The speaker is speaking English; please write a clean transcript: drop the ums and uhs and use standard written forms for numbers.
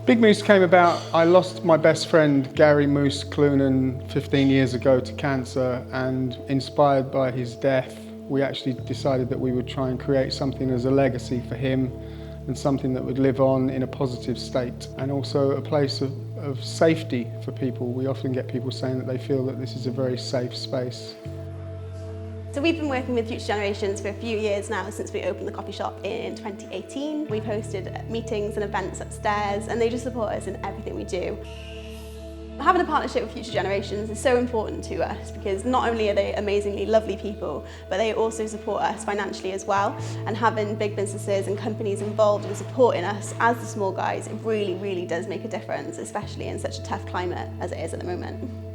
Big Moose came about, I lost my best friend Gary Moose Clunan 15 years ago to cancer, and inspired by his death, we actually decided that we would try and create something as a legacy for him and something that would live on in a positive state, and also a place of safety for people. We often get people saying that they feel that this is a very safe space. So we've been working with Future Generations for a few years now, since we opened the coffee shop in 2018. We've hosted meetings and events upstairs, and they just support us in everything we do. Having a partnership with Future Generations is so important to us because not only are they amazingly lovely people, but they also support us financially as well. And having big businesses and companies involved in supporting us as the small guys, it really, really does make a difference, especially in such a tough climate as it is at the moment.